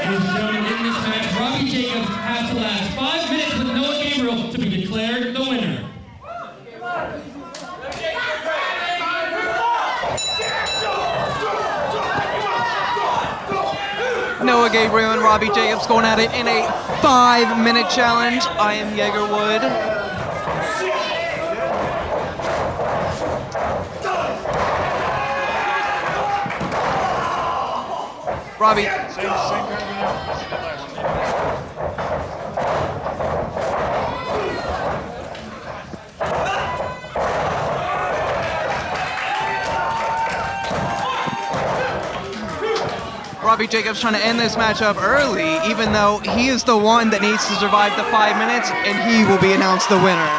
Ladies and gentlemen, in this match, Robbie Jacobs has to last 5 minutes with Noah Gabriel to be declared the winner. Noah Gabriel and Robbie Jacobs going at it in a 5-minute challenge. I am Yeagerwood. Robbie. Robbie Jacobs trying to end this matchup early, even though he is the one that needs to survive the 5 minutes, and he will be announced the winner.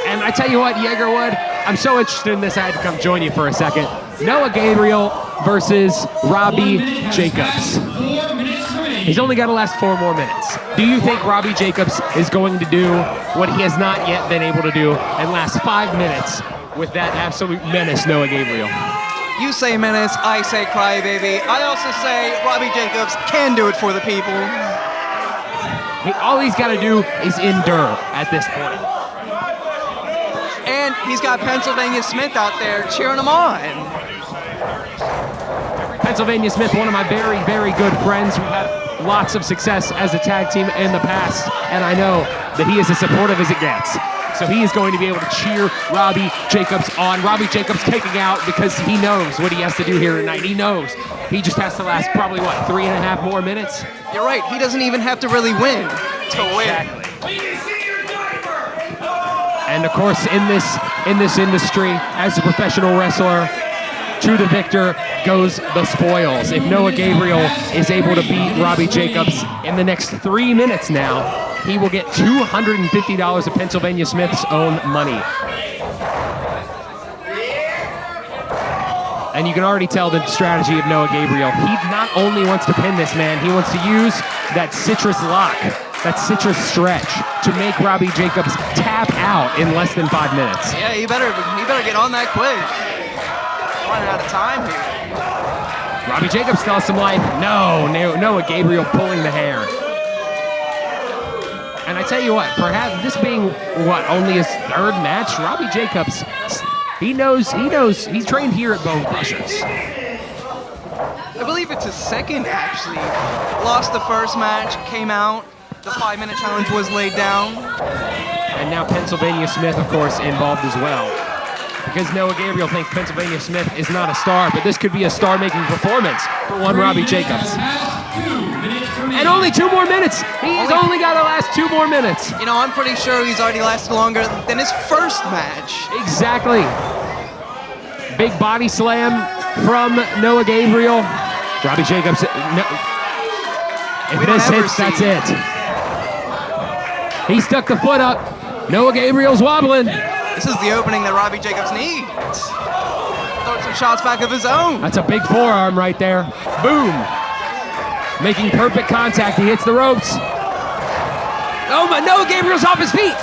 And I tell you what, Yeagerwood, I'm so interested in this, I had to come join you for a second. Noah Gabriel versus Robbie Jacobs. He's only got to last 4 more minutes. Do you think Robbie Jacobs is going to do what he has not yet been able to do and last 5 minutes with that absolute menace, Noah Gabriel? You say menace, I say crybaby. I also say Robbie Jacobs can do it for the people. All he's got to do is endure at this point. And he's got Pennsylvania Smith out there cheering him on. Pennsylvania Smith, one of my very, very good friends. We've had lots of success as a tag team in the past, and I know that he is as supportive as it gets. So he is going to be able to cheer Robbie Jacobs on. Robbie Jacobs taking out because he knows what he has to do here tonight. He knows he just has to last probably, what, 3.5 more minutes? You're right, he doesn't even have to really win to win. And of course, in this industry, as a professional wrestler, to the victor goes the spoils. If Noah Gabriel is able to beat Robbie Jacobs in the next 3 minutes now, he will get $250 of Pennsylvania Smith's own money. And you can already tell the strategy of Noah Gabriel. He not only wants to pin this man, he wants to use that citrus lock, that citrus stretch, to make Robbie Jacobs tap out in less than 5 minutes. Yeah, he better get on that quick. Running out of time here. Robbie Jacobs still has some life. No, Noah Gabriel pulling the hair. And I tell you what, for this being, only his 3rd match, Robbie Jacobs, he knows, he's trained here at Bone Crushers. I believe it's his 2nd, actually. Lost the 1st match, came out, the 5-minute challenge was laid down. And now Pennsylvania Smith, of course, involved as well. Because Noah Gabriel thinks Pennsylvania Smith is not a star, but this could be a star-making performance for one Robbie Jacobs. And only 2 more minutes. He's only got to last 2 more minutes. You know, I'm pretty sure he's already lasted longer than his 1st match. Exactly. Big body slam from Noah Gabriel. Robbie Jacobs, if this hits, that's it. He stuck the foot up. Noah Gabriel's wobbling. This is the opening that Robbie Jacobs needs. Throw some shots back of his own. That's a big forearm right there. Boom. Making perfect contact. He hits the ropes. Oh, my, Noah Gabriel's off his feet.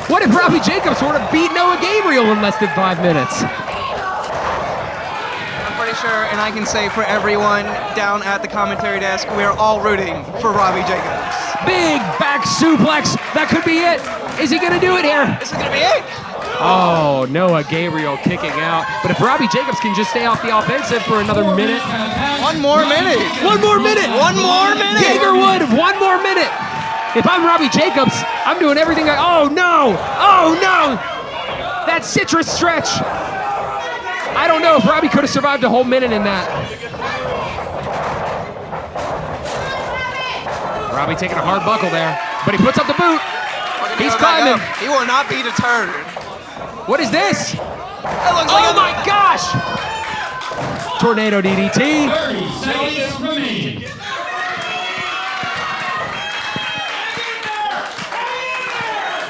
What if Robbie Jacobs were to beat Noah Gabriel in less than 5 minutes? I'm pretty sure, and I can say for everyone down at the commentary desk, we're all rooting for Robbie Jacobs. Big back suplex. That could be it. Is he going to do it here? This is going to be it. Oh, Noah Gabriel kicking out. But if Robbie Jacobs can just stay off the offensive for another minute. 1 more minute. 1 more minute. 1 more minute. Yeagerwood, 1 more minute. If I'm Robbie Jacobs, I'm doing everything oh no. Oh no. That citrus stretch. I don't know if Robbie could have survived a whole minute in that. Robbie taking a hard buckle there, but he puts up the boot. He's climbing. He will not be deterred. What is this? That looks like my gosh! Tornado DDT. 30 seconds remaining.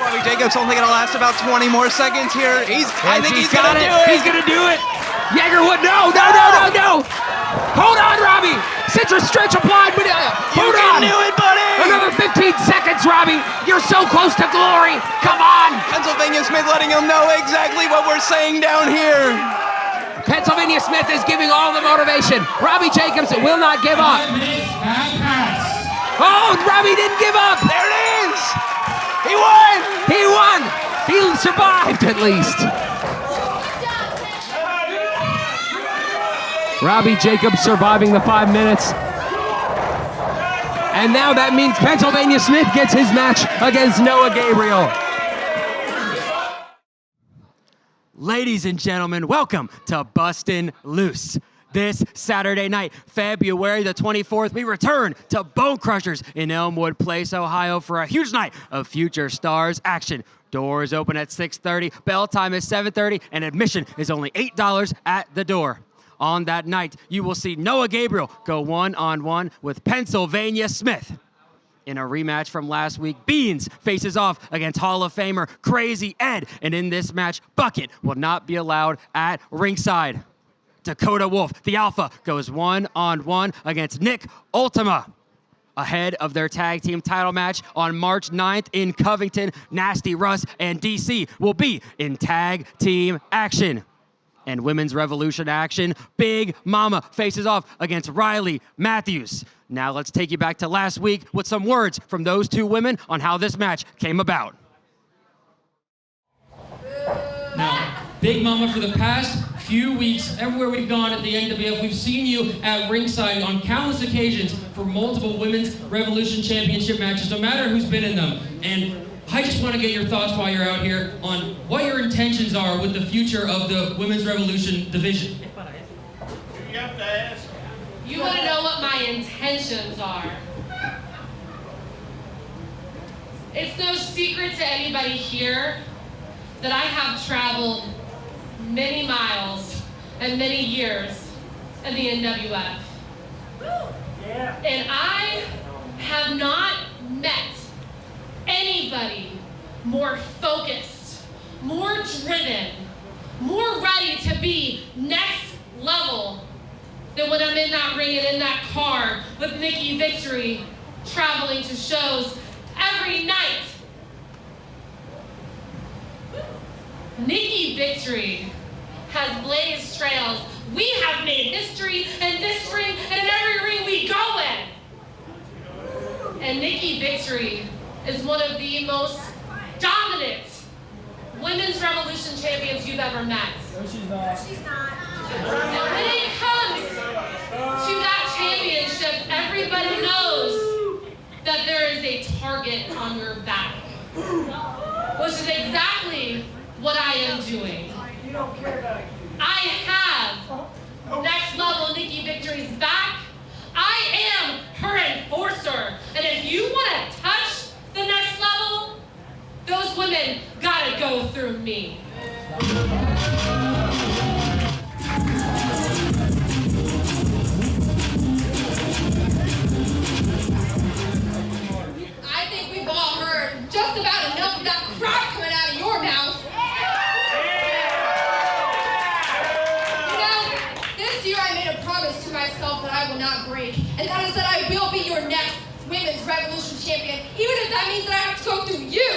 Robbie Jacobs only going to last about 20 more seconds here. I think he's going to do it. He's going to do it. Yeagerwood, no. Hold on, Robbie. Citrus watching, you'll know exactly what we're saying down here. Pennsylvania Smith is giving all the motivation. Robbie Jacobs will not give up. 5 minutes have passed. Oh, Robbie didn't give up. There it is. He won. He won. He survived at least. Robbie Jacobs surviving the 5 minutes. And now that means Pennsylvania Smith gets his match against Noah Gabriel. Ladies and gentlemen, welcome to Bustin' Loose. This Saturday night, February the 24th, we return to Bone Crushers in Elmwood Place, Ohio for a huge night of Future Stars action. Doors open at 6:30, bell time is 7:30, and admission is only $8 at the door. On that night, you will see Noah Gabriel go one-on-one with Pennsylvania Smith. In a rematch from last week, Beans faces off against Hall of Famer Crazy Ed. And in this match, Bucket will not be allowed at ringside. Dakota Wolf, the Alpha, goes one-on-one against Nick Ultima. Ahead of their tag team title match on March 9th in Covington, Nasty Russ and DC will be in tag team action. And Women's Revolution action, Big Mama faces off against Riley Matthews. Now let's take you back to last week with some words from those two women on how this match came about. Now, Big Mama, for the past few weeks, everywhere we've gone at the NWF, we've seen you at ringside on countless occasions for multiple Women's Revolution Championship matches, no matter who's been in them. And I just want to get your thoughts while you're out here on what your intentions are with the future of the Women's Revolution division. You want to know what my intentions are? It's no secret to anybody here that I have traveled many miles and many years in the NWF. And I have not met anybody more focused, more driven, more ready to be next level than when I'm in that ring and in that car with Nikki Victory, traveling to shows every night. Nikki Victory has blazed trails. We have made history in this ring and in every ring we go in. And Nikki Victory is one of the most dominant Women's Revolution champions you've ever met. No, she's not. She's not. And when it comes to that championship, everybody knows that there is a target on your back, which is exactly what I am doing. You don't care about it. I have next level Nikki Victory's back. I am her enforcer. And if you want to touch the next level, those women gotta go through me. I think we've all heard just about enough of that crap coming out of your mouth. You know, this year I made a promise to myself that I will not break, and that is that I will be your next Women's Revolution champion, even if that means that I have to go through you.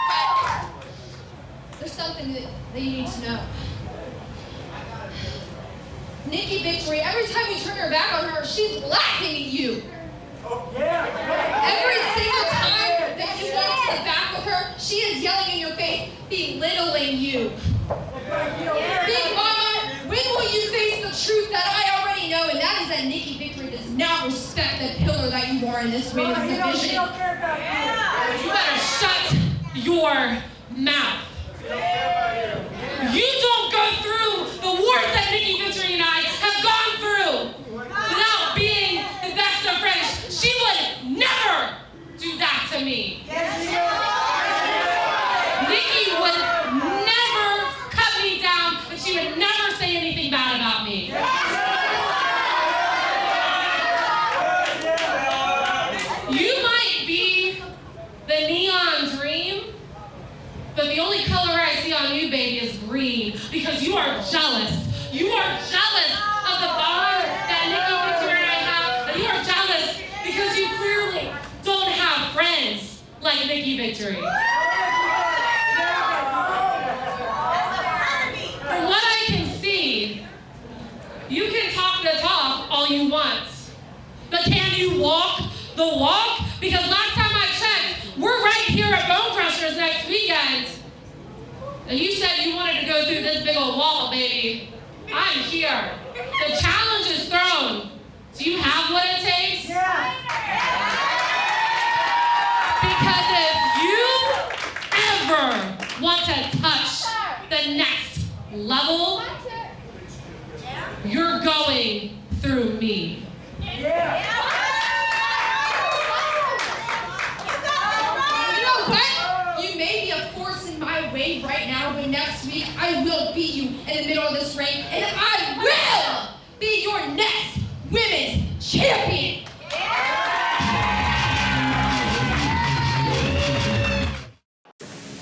But there's something that you need to know. Nikki Victory, every time you turn your back on her, she's laughing at you. Every single time that you walk to the back with her, she is yelling in your face, belittling you. Big Mama, when will you face the truth that I already know, and that is that Nikki Victory does not respect the pillar that you are in this women's division. You better shut your mouth. You don't go through the wars that Nikki Victory and I have gone through without being the best of friends. She would never do that to me. Nikki would never cut me down, and she would never say anything bad about me. You might be the neon dream, but the only color I see on you, baby, is green, because you are jealous. You are jealous of the bond that Nikki Victory and I have, and you are jealous because you clearly don't have easy victory. From what I can see, you can talk the talk all you want, but can you walk the walk? Because last time I checked, we're right here at Bone Crushers next weekend. And you said you wanted to go through this big old wall, baby. I'm here. The challenge is thrown. Do you have what it takes? Yeah. Because if you ever want to touch the next level, you're going through me. Yeah. You know what? You may be a force in my way right now, but next week I will beat you in the middle of this ring, and I will be your next women's champion.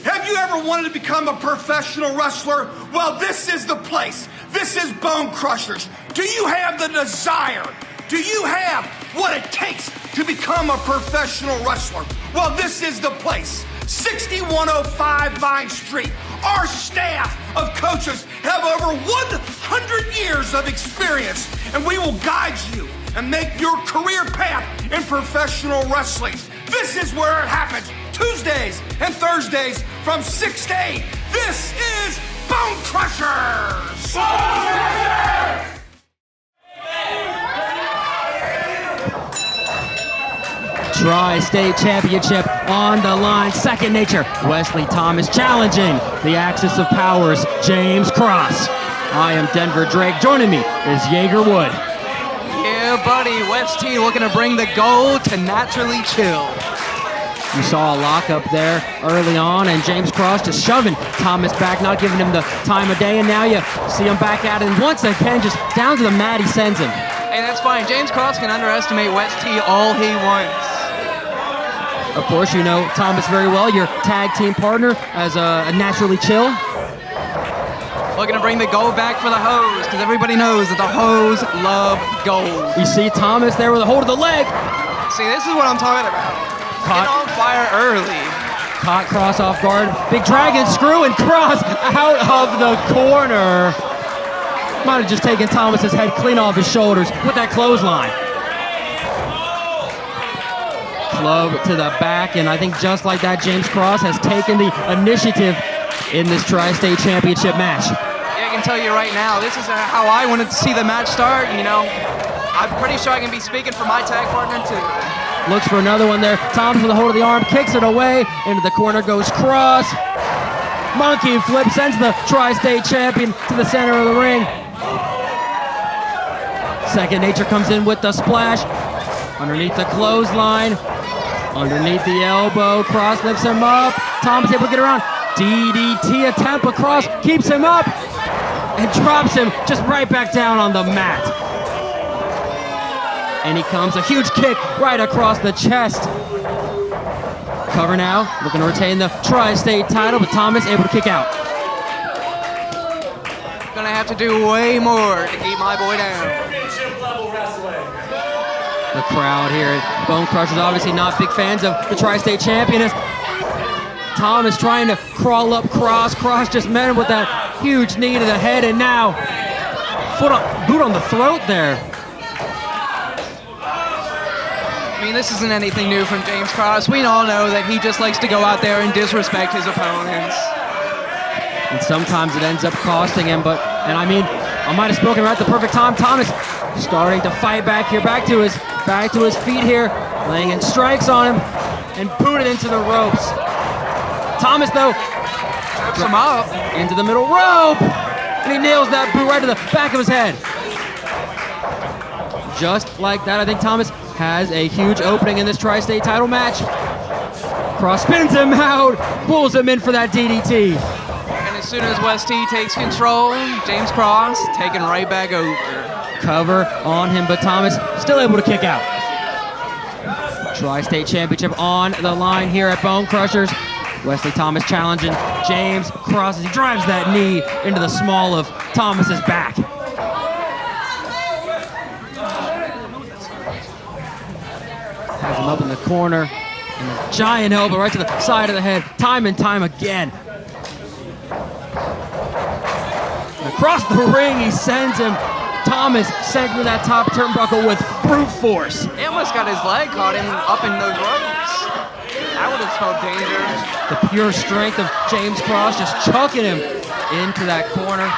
Have you ever wanted to become a professional wrestler? Well, this is the place. This is Bone Crushers. Do you have the desire? Do you have what it takes to become a professional wrestler? Well, this is the place. 6105 Vine Street. Our staff of coaches have over 100 years of experience, and we will guide you and make your career path in professional wrestling. This is where it happens, Tuesdays and Thursdays from 6 to 8. This is Bone Crushers! Bone Crushers! Tri-State Championship on the line. Second nature. Wesley Thomas challenging the Axis of Powers, James Cross. I am Denver Drake. Joining me is Jaeger Wood. Yeah, buddy. West T looking to bring the gold to Naturally Chill. You saw a lock up there early on, and James Cross just shoving Thomas back, not giving him the time of day, and now you see him back at it, and once again, just down to the mat he sends him. Hey, that's fine. James Cross can underestimate West T all he wants. Of course, you know Thomas very well, your tag team partner as a Naturally Chill. Looking to bring the gold back for the Hoes, because everybody knows that the Hoes love gold. You see Thomas there with a hold of the leg. See, this is what I'm talking about. Get on fire early. Caught Cross off guard. Big dragon screw and Cross out of the corner. Might have just taken Thomas's head clean off his shoulders with that clothesline. Club to the back, and I think just like that, James Cross has taken the initiative in this Tri-State Championship match. Yeah, I can tell you right now, this is how I wanted to see the match start. You know, I'm pretty sure I can be speaking for my tag partner too. Looks for another one there. Thomas with a hold of the arm, kicks it away. Into the corner goes Cross. Monkey flip sends the Tri-State champion to the center of the ring. Second nature comes in with the splash. Underneath the clothesline. Underneath the elbow. Cross lifts him up. Thomas able to get around. DDT attempt, but Cross keeps him up and drops him just right back down on the mat. And he comes, a huge kick right across the chest. Cover now, looking to retain the Tri-State title, but Thomas able to kick out. Gonna have to do way more to keep my boy down. The crowd here at Bone Crushers obviously not big fans of the Tri-State championess. Thomas trying to crawl up Cross. Cross just met him with that huge knee to the head, and now boot on the throat there. I mean, this isn't anything new from James Cross. We all know that he just likes to go out there and disrespect his opponents. And sometimes it ends up costing him, and I mean, I might have spoken right at the perfect time. Thomas starting to fight back here, back to his feet here, laying in strikes on him, and booted into the ropes. Thomas, though, Trips him up. Into the middle rope, and he nails that boot right to the back of his head. Just like that, I think Thomas has a huge opening in this Tri-State title match. Cross spins him out, pulls him in for that DDT. And as soon as West T takes control, James Cross taken right back over. Cover on him, but Thomas still able to kick out. Tri-State Championship on the line here at Bone Crushers. Wesley Thomas challenging James Cross as he drives that knee into the small of Thomas's back. Has him up in the corner, Giant elbow right to the side of the head, time and time again. And across the ring, he sends him. Thomas sent to that top turnbuckle with brute force. He almost got his leg caught him up in those ropes. That would have spelled danger. The pure strength of James Cross just chucking him into that corner.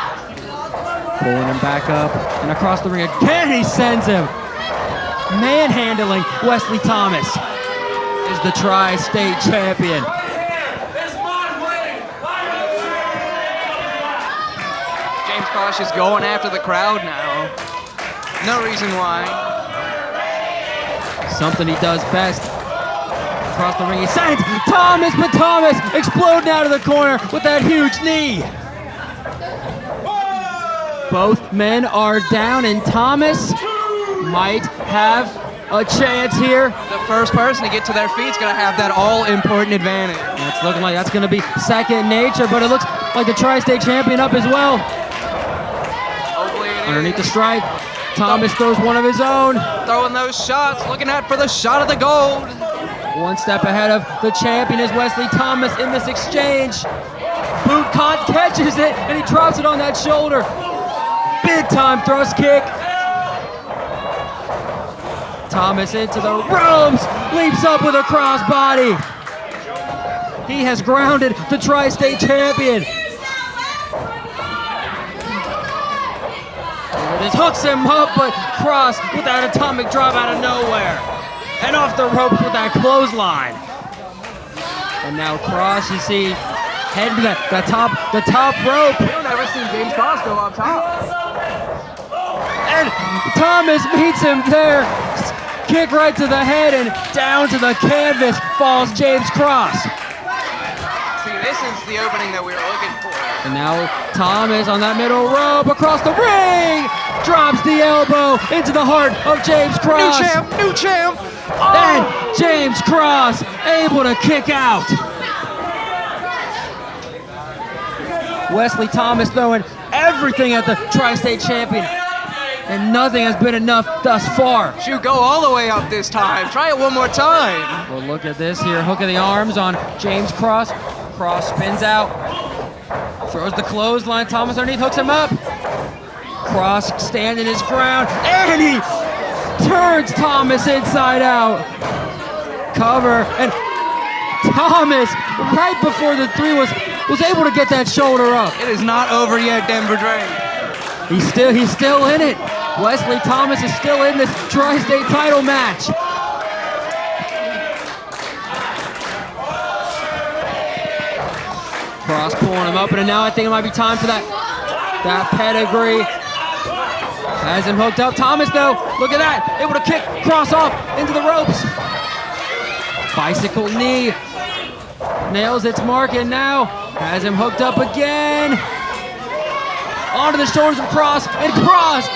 Pulling him back up and across the ring again, he sends him. Manhandling Wesley Thomas is the Tri-State champion. James Cross is going after the crowd now. No reason why. Something he does best. Across the ring, he sends Thomas, but Thomas exploding out of the corner with that huge knee. Both men are down, and Thomas might have a chance here. The first person to get to their feet is going to have that all-important advantage. That's looking like that's going to be second nature, but it looks like the Tri-State champion up as well. Hopefully it is. Underneath the stripe, Thomas throws one of his own. Throwing those shots, looking out for the shot of the gold. One step ahead of the champion is Wesley Thomas in this exchange. Boot Kant catches it, and he drops it on that shoulder. Big time thrust kick. Thomas into the ropes, leaps up with a crossbody. He has grounded the Tri-State champion. This hooks him up, but Cross with that atomic drop out of nowhere. And off the ropes with that clothesline. And now Cross, you see, heading to the top rope. We don't ever see James Cross go up top. And Thomas meets him there. Kick right to the head, and down to the canvas falls James Cross. See, this is the opening that we were looking for. And now Thomas on that middle rope across the ring, drops the elbow into the heart of James Cross. New champ. And James Cross able to kick out. Wesley Thomas throwing everything at the Tri-State champion, and nothing has been enough thus far. Shoot, go all the way up this time. Try it one more time. Well, look at this here. Hook of the arms on James Cross. Cross spins out. Throws the clothesline. Thomas underneath hooks him up. Cross standing his ground. And he turns Thomas inside out. Cover. And Thomas, right before the three, was able to get that shoulder up. It is not over yet, Denver Drain. He's still in it. Wesley Thomas is still in this Tri-State title match. Cross pulling him up, and now I think it might be time for that pedigree. Has him hooked up. Thomas, though, look at that. Able to kick Cross off into the ropes. Bicycle knee. Nails its mark, and now has him hooked up again. Onto the shoulders of Cross, and Cross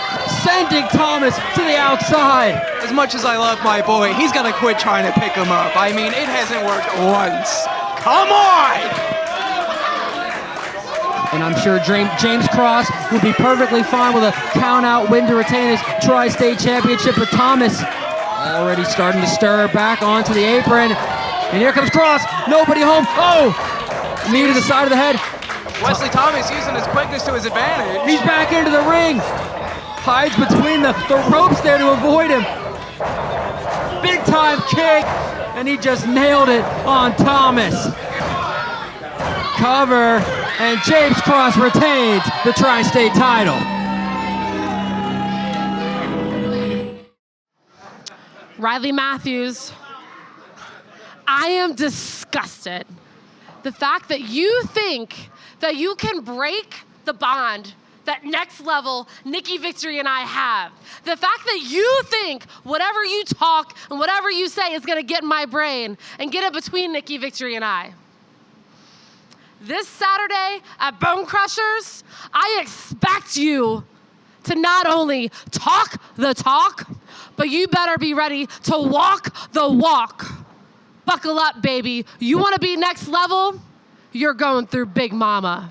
sending Thomas to the outside. As much as I love my boy, he's gonna quit trying to pick him up. I mean, it hasn't worked once. Come on! And I'm sure James Cross will be perfectly fine with a count-out win to retain his Tri-State championship, but Thomas already starting to stir back onto the apron. And here comes Cross, nobody home. Oh! Knee to the side of the head. Wesley Thomas using his quickness to his advantage. He's back into the ring. Hides between the ropes there to avoid him. Big time kick, and he just nailed it on Thomas. Cover, and James Cross retains the Tri-State title. Riley Matthews, I am disgusted. The fact that you think that you can break the bond that next level Nikki Victory and I have. The fact that you think whatever you talk and whatever you say is gonna get in my brain and get it between Nikki Victory and I. This Saturday at Bone Crushers, I expect you to not only talk the talk, but you better be ready to walk the walk. Buckle up, baby. You wanna be next level? You're going through Big Mama.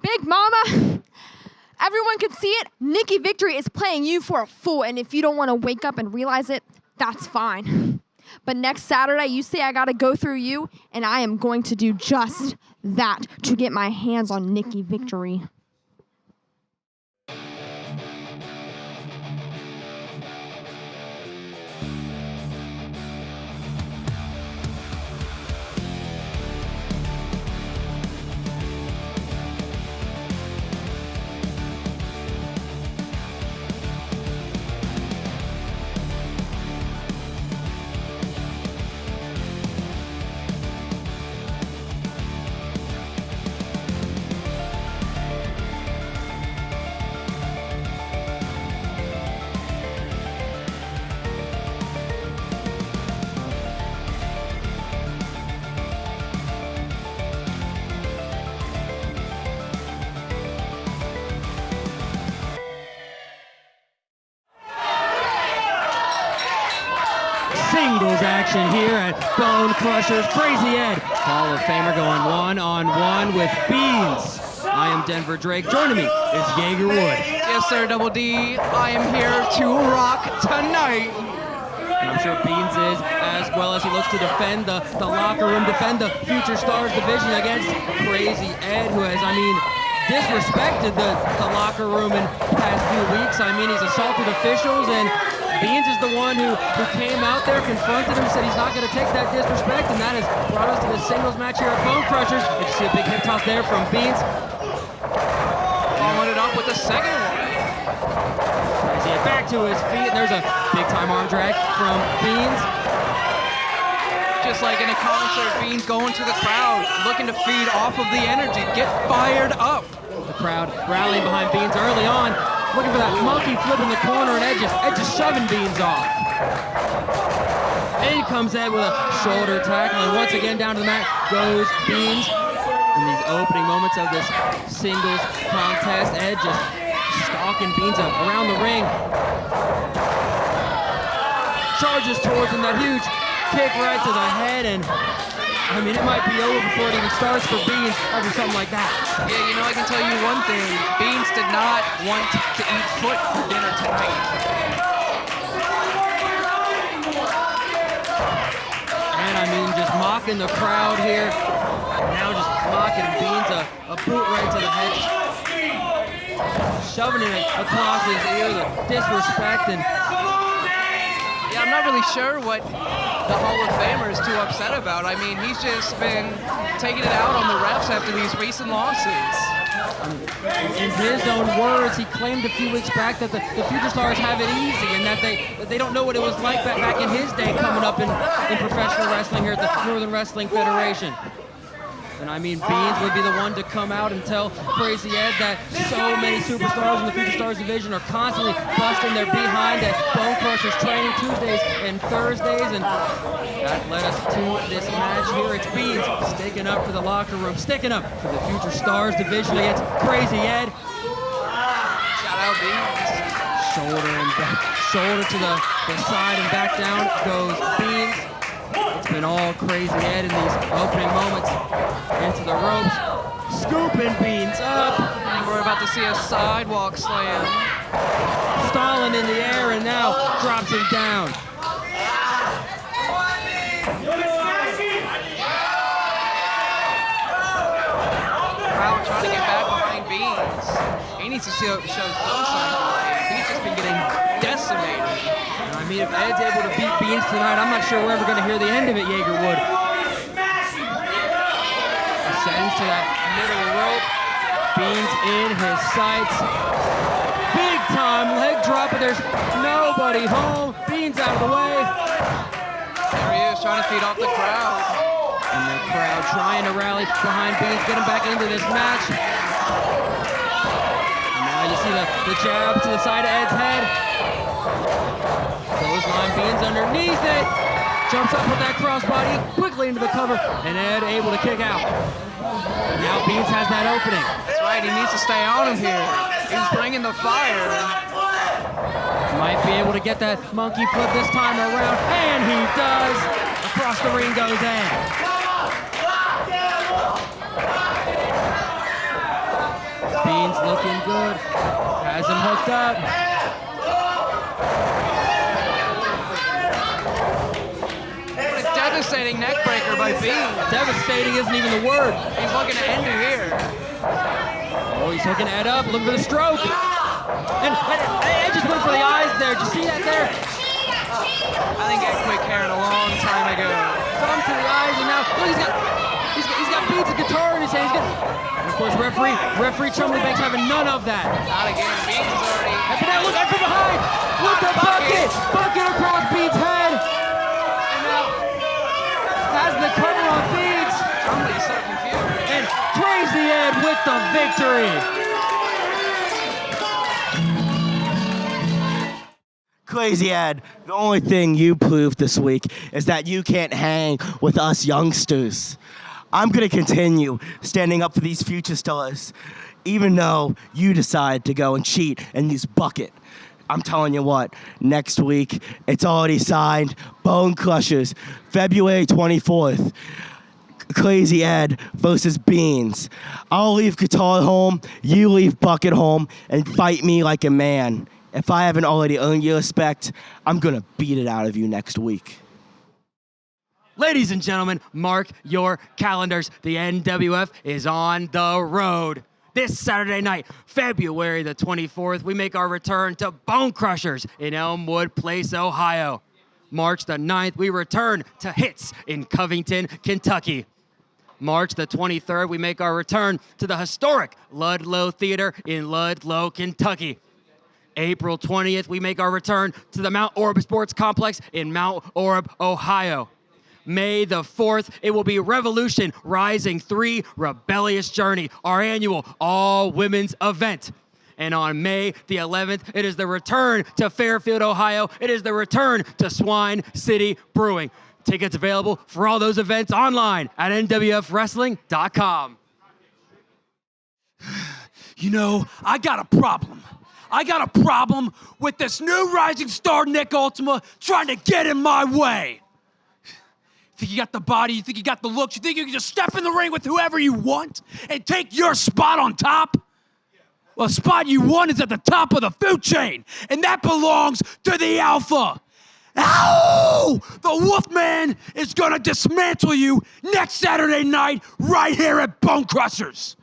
Big Mama, everyone can see it. Nikki Victory is playing you for a fool, and if you don't want to wake up and realize it, that's fine. But next Saturday, you say I got to go through you, and I am going to do just that to get my hands on Nikki Victory. Singles action here at Bone Crushers. Crazy Ed, Hall of Famer, going one-on-one with Beans. I am Denver Drake. Joining me is Jaeger Wood. Yes, sir, Double D. I am here to rock tonight. And I'm sure Beans is, as well as he looks to defend the locker room, defend the Future Stars division against Crazy Ed, who has, disrespected the locker room in the past few weeks. He's assaulted officials, and Beans is the one who came out there, confronted him, said he's not going to take that disrespect, and that has brought us to the singles match here at Bone Crushers. Did you see a big hip toss there from Beans? Following it up with the second one. Crazy Ed back to his feet, and there's a big-time arm drag from Beans. Just like in a concert, Beans going to the crowd, looking to feed off of the energy, get fired up. The crowd rallying behind Beans early on, looking for that monkey flip in the corner, and Ed just shoving Beans off. In comes Ed with a shoulder tackle, and once again down to the mat goes Beans. In these opening moments of this singles contest, Ed just stalking Beans around the ring. Charges towards him, that huge kick right to the head, and it might be over before it even starts for Beans after something like that. Yeah, I can tell you one thing. Beans did not want to eat foot for dinner tonight. And just mocking the crowd here. Now just mocking Beans, a boot right to the head. Shoving it across his ear, the disrespect, and Yeah, I'm not really sure what the Hall of Famer is too upset about. He's just been taking it out on the refs after these recent losses. in his own words, he claimed a few weeks back that the Future Stars have it easy and that they don't know what it was like back in his day coming up in professional wrestling here at the Northern Wrestling Federation. And Beans would be the one to come out and tell Crazy Ed that so many superstars in the Future Stars division are constantly busting their behind at Bone Crushers training Tuesdays and Thursdays, and that led us to this match here. It's Beans sticking up for the locker room, sticking up for the Future Stars division against Crazy Ed. Shout out Beans. Shoulder to the side and back down goes Beans. It's been all Crazy Ed in these opening moments. Into the ropes, scooping Beans up. And we're about to see a sidewalk slam. Stalling in the air and now drops him down. Crowd trying to get back behind Beans. He needs to show some sign of life. He's just been getting decimated. If Ed's able to beat Beans tonight, I'm not sure we're ever going to hear the end of it, Jaeger Wood. Ascends to that middle rope. Beans in his sights. Big time leg drop, but there's nobody home. Beans out of the way. There he is, trying to feed off the crowd. And the crowd trying to rally behind Beans, get him back into this match. And now you see the jab to the side of Ed's head. Clothesline, Beans underneath it. Jumps up with that crossbody, quickly into the cover, and Ed able to kick out. And now Beans has that opening. That's right, he needs to stay on him here. He's bringing the fire. Might be able to get that monkey flip this time around, and he does. Across the ring goes Ed. Beans looking good. Has him hooked up. neck breaker by Beans. Devastating isn't even the word. He's looking to end it here. Oh, he's hooking Ed up, looking for the stroke. And Ed just went for the eyes there. Did you see that there? I think Ed quit caring a long time ago. Thumb to the eyes, and now look, he's got Beans' guitar in his hand. And of course, referee Chumley Banks having none of that. Not again. Beans is already. And now look, Ed from behind with the bucket across Beans' head. And now has the cover on Beans. Chumley's so confused. And Crazy Ed with the victory. Crazy Ed, the only thing you proved this week is that you can't hang with us youngsters. I'm going to continue standing up for these future stars, even though you decide to go and cheat and use bucket. I'm telling you what, next week, it's already signed. Bone Crushers, February 24th. Crazy Ed versus Beans. I'll leave guitar at home, you leave bucket home, and fight me like a man. If I haven't already earned your respect, I'm going to beat it out of you next week. Ladies and gentlemen, mark your calendars. The NWF is on the road. This Saturday night, February the 24th, we make our return to Bone Crushers in Elmwood Place, Ohio. March the 9th, we return to Hits in Covington, Kentucky. March the 23rd, we make our return to the historic Ludlow Theater in Ludlow, Kentucky. April 20th, we make our return to the Mount Orab Sports Complex in Mount Orab, Ohio. May the 4th, it will be Revolution Rising 3 Rebellious Journey, our annual all-women's event. And on May the 11th, it is the return to Fairfield, Ohio. It is the return to Swine City Brewing. Tickets available for all those events online at nwfwrestling.com. You know, I got a problem. I got a problem with this new rising star, Nick Ultima, trying to get in my way. You think you got the body, you think you got the looks, you think you can just step in the ring with whoever you want and take your spot on top? Well, the spot you want is at the top of the food chain, and that belongs to the Alpha. Ow! The Wolfman is gonna dismantle you next Saturday night right here at Bone Crushers.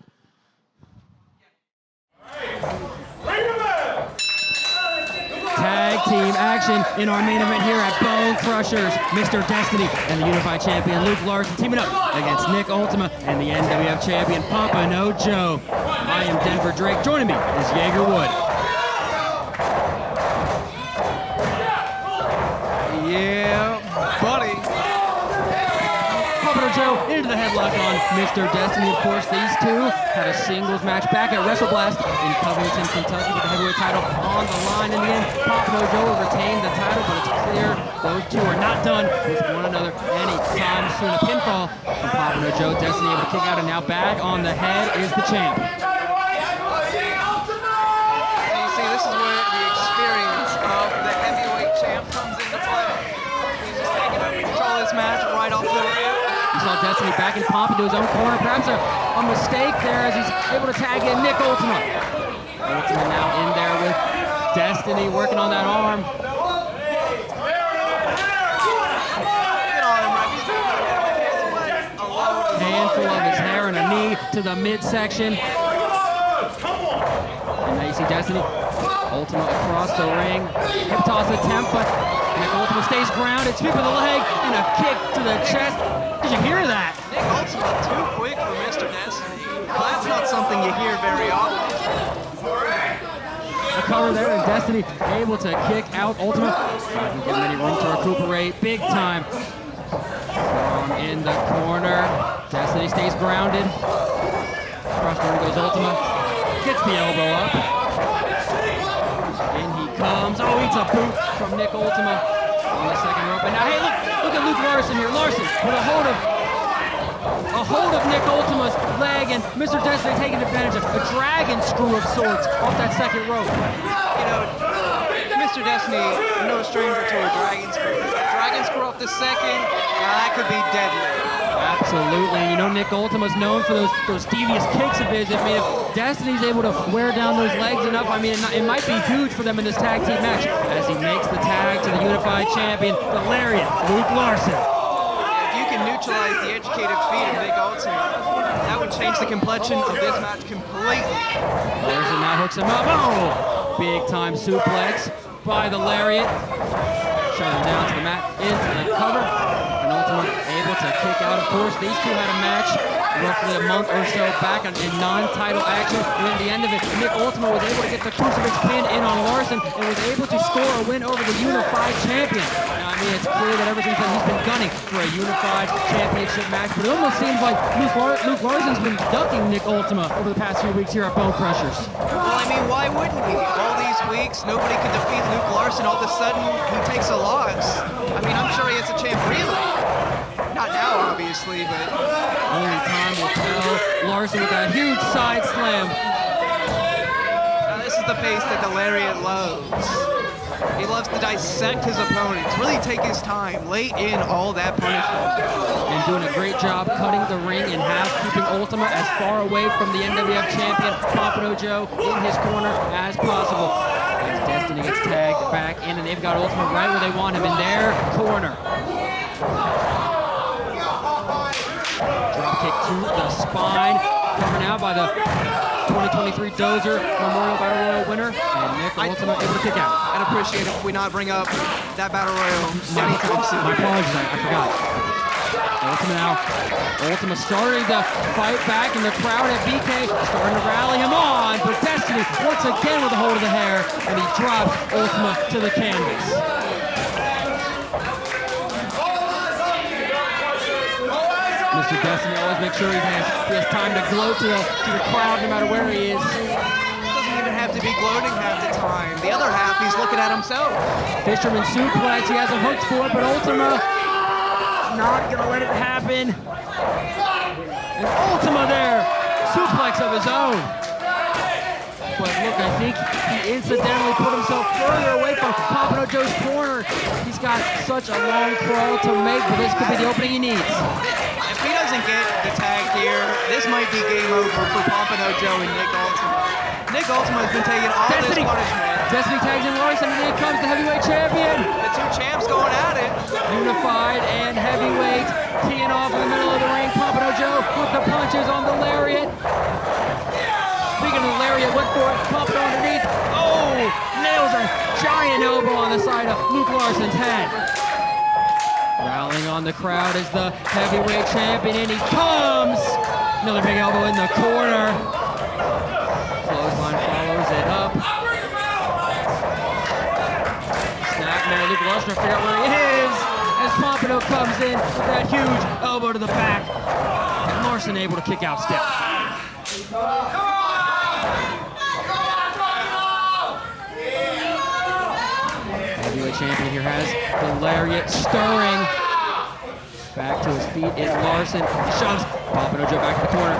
Tag team action in our main event here at Bone Crushers. Mr. Destiny and the Unified Champion Luke Larson teaming up against Nick Ultima and the NWF Champion Pompano Joe. I am Denver Drake. Joining me is Jaeger Wood. Yeah, buddy. Pompano Joe into the headlock on Mr. Destiny. Of course, these two had a singles match back at WrestleBlast in Covington, Kentucky with the heavyweight title on the line. In the end, Pompano Joe will retain the title, but it's clear those two are not done with one another anytime soon. A pinfall from Pompano Joe. Destiny able to kick out, and now back on the head is the champ. You see, this is where the experience of the heavyweight champ comes into play. He's just taking over control of this match right off the rip. You saw Destiny backing Pomp into his own corner. Perhaps a mistake there as he's able to tag in Nick Ultima. Ultima now in there with Destiny working on that arm. Handful of his hair and a knee to the midsection. And now you see Destiny. Ultima across the ring. Hip toss attempt, but Nick Ultima stays grounded. Sweep of the leg and a kick to the chest. Did you hear that? Nick Ultima too quick for Mr. Destiny. Well, that's not something you hear very often. A cover there, and Destiny able to kick out Ultima. Doesn't give him any room to recuperate. Big time. Arm in the corner. Destiny stays grounded. Cross corner goes Ultima. Gets the elbow up. In he comes. Oh, eats a boot from Nick Ultima on the second rope. And now, hey, look at Luke Larson here. Larson with a hold of Nick Ultima's leg, and Mr. Destiny taking advantage of a dragon screw of sorts off that second rope. You know, Mr. Destiny, no stranger to a dragon screw. Dragon screw off the second, that could be deadly. Absolutely. You know, Nick Ultima's known for those devious kicks of his. I mean, if Destiny's able to wear down those legs enough, I mean, it might be huge for them in this tag team match as he makes the tag to the Unified Champion, the Lariat, Luke Larson. If you can can neutralize the educated feet of Nick Ultima, that would change the complexion of this match completely. Larson now hooks him up. Oh! Big time suplex by the Lariat. Shut him down to the mat, into the cover. And Ultima able to kick out. Of course, these two had a match roughly a month or so back in non-title action. And at the end of it, Nick Ultima was able to get the crucifix pin in on Larson and was able to score a win over the unified champion. Now, I mean, it's clear that ever since then he's been gunning for a unified championship match, but it almost seems like Luke Larson's been ducking Nick Ultima over the past few weeks here at Bone Crushers. Well, I mean, why wouldn't he? All these weeks, nobody could defeat Luke Larson. All of a sudden, he takes a loss. I mean, I'm sure he has a champ relay. Not now, obviously, but only time will tell. Larson with that huge side slam. Now, this is the pace that the Lariat loves. He loves to dissect his opponents, really take his time, lay in all that punishment. And doing a great job cutting the ring in half, keeping Ultima as far away from the NWF champion, Pompano Joe, in his corner as possible. As Destiny gets tagged back in, and they've got Ultima right where they want him, in their corner. Drop kick to the spine, covered now by the 2023 Dozer Memorial Battle Royal winner, and Nick Ultima able to kick out. I'd appreciate it if we not bring up that Battle Royal anytime soon. My apologies, I forgot. Ultima starting to fight back, and the crowd at BK starting to rally him on, but Destiny once again with a hold of the hair, and he drops Ultima to the canvas. Mr. Destiny always makes sure he has time to gloat to the crowd no matter where he is. Doesn't even have to be gloating half the time. The other half, he's looking at himself. Fisherman suplex, he has a hook for it, but Ultima not gonna let it happen. And Ultima there, suplex of his own. But look, I think he incidentally put himself further away from Pompano Joe's corner. He's got such a long crawl to make, but this could be the opening he needs. If he doesn't get the tag here, this might be game over for Pompano Joe and Nick Ultima. Nick Ultima has been taking all this punishment. Destiny tags in Larson, and here comes the heavyweight champion. The two champs going at it. Unified and heavyweight, teeing off in the middle of the ring. Pompano Joe with the punches on the Lariat. Speaking of the Lariat, went for it. Pompano underneath. Oh, nails a giant elbow on the side of Luke Larson's head. Rallying on the crowd is the heavyweight champion, and he comes. Another big elbow in the corner. Clothesline follows it up. Snap now, Luke Larson trying to figure out where he is as Pompano comes in with that huge elbow to the back. And Larson able to kick out step. Heavyweight champion here has the Lariat stirring. Back to his feet is Larson. He shoves Pompano Joe back to the corner.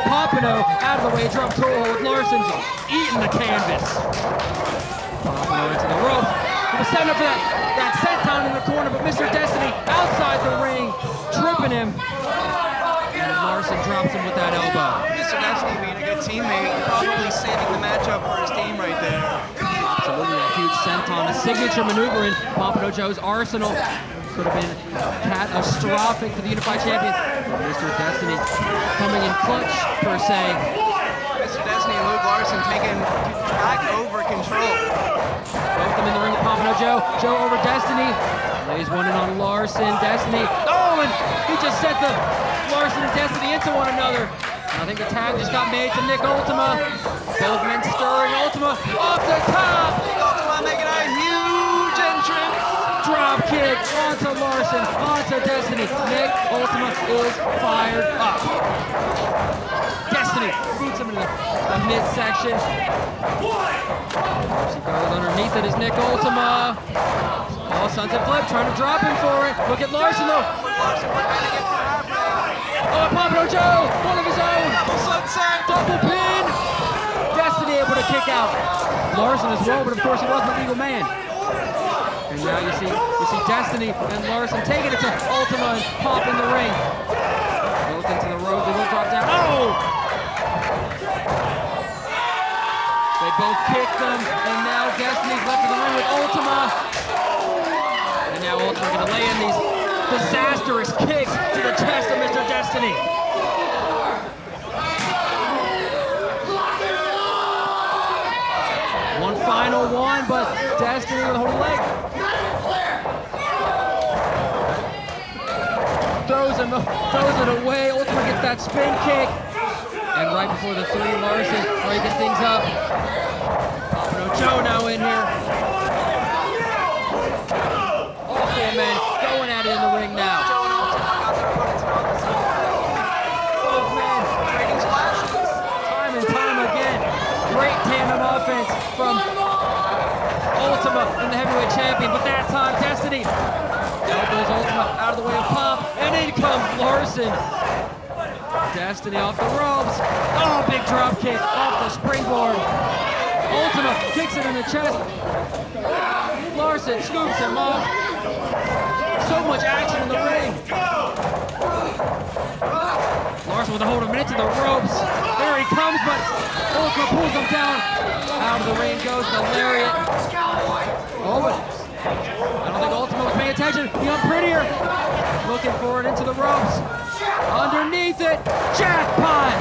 Pompano out of the way, drop toe hold. Larson's eating the canvas. Pompano into the rope. He was setting up for that senton in the corner, but Mr. Destiny outside the ring, tripping him. And Larson drops him with that elbow. Mr. Destiny being a good teammate, probably saving the matchup for his team right there. Absolutely, that huge senton, a signature maneuver in Pompano Joe's arsenal. Could have been catastrophic for the Unified Champion. Mr. Destiny coming in clutch, per se. Mr. Destiny and Luke Larson taking back over control. Both of them in the ring with Pompano Joe. Joe over Destiny. Lays one in on Larson. Destiny. Oh, and he just sent the Larson and Destiny into one another. And I think the tag just got made to Nick Ultima. Both men stirring. Ultima off the top. Nick Ultima making a huge entrance. Drop kick onto Larson, onto Destiny. Nick Ultima is fired up. Destiny boots him into the midsection. She goes underneath it is Nick Ultima. Oh, sunset flip, trying to drop him for it. Look at Larson though. Oh, Pompano Joe, one of his own. Sunset, double pin. Destiny able to kick out Larson as well, but of course he wasn't a legal man. And now you see Destiny and Larson taking it to Ultima and Pomp in the ring. Both into the rope, they both drop down. Oh! They both kicked them, and now Destiny's left in the ring with Ultima. And now Ultima's gonna lay in these Disastrous kicks to the chest of Mr. Destiny. One final one, but Destiny with a hold of the leg. Throws it away. Ultima gets that spin kick. And right before the three, Larson breaking things up. Pompano Joe now in here. All four men going at it in the ring now. Both men trading splashes. Time and time again. Great tandem offense from Ultima and the heavyweight champion. But that time, Destiny elbows Ultima out of the way of Pomp. And in comes Larson. Destiny off the ropes. Oh, big drop kick off the springboard. Ultima kicks it in the chest. Larson scoops him up. So much action in the ring. Larson with a hold of him into the ropes. There he comes, but Ultima pulls him down. Out of the ring goes the lariat. Oh, but I don't think Ultima was paying attention. He got prettier. Looking forward into the ropes. Underneath it, jackpot!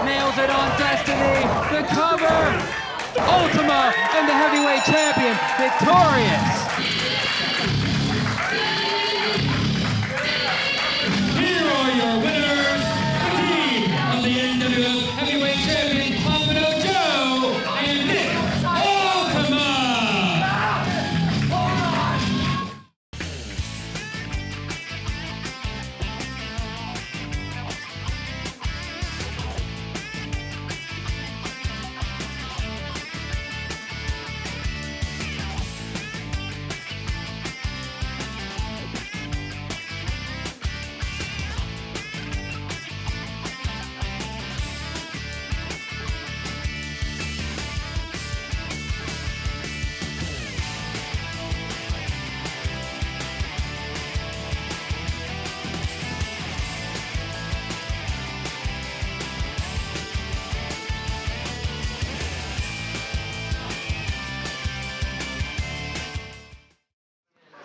Nails it on Destiny. The cover. Ultima and the heavyweight champion victorious. Here are your winners, the team of the NWF heavyweight champion Pompano Joe and Nick Ultima.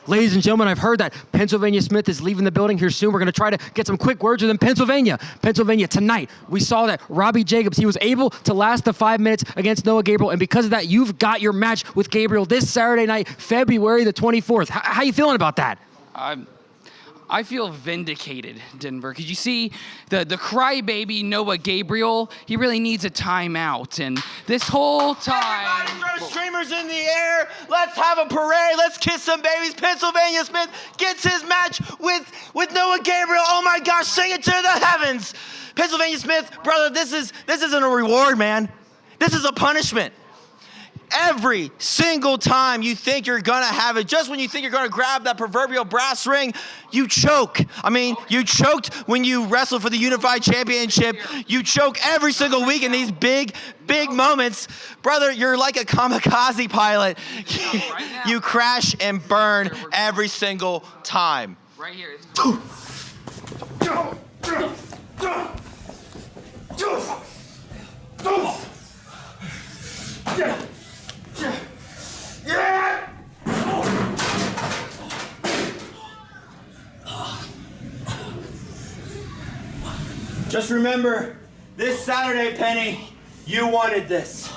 Ladies and gentlemen, I've heard that Pennsylvania Smith is leaving the building here soon. We're going to try to get some quick words with him. Pennsylvania tonight. We saw that Robbie Jacobs, he was able to last the 5 minutes against Noah Gabriel, and because of that, you've got your match with Gabriel this Saturday night, February the 24th. How you feeling about that? I feel vindicated, Denver, because you see the crybaby Noah Gabriel, he really needs a timeout. And this whole time... Everybody throw streamers in the air. Let's have a parade. Let's kiss some babies. Pennsylvania Smith gets his match with Noah Gabriel. Oh my gosh, sing it to the heavens. Pennsylvania Smith, brother, this isn't a reward, man. This is a punishment. Every single time you think you're gonna have it, just when you think you're gonna grab that proverbial brass ring, you choke. I mean, you choked when you wrestled for the Unified Championship. You choke every single week in these big moments. Brother, you're like a kamikaze pilot. You crash and burn every single time. Right here. Yeah! Just remember, this Saturday, Penny, you wanted this.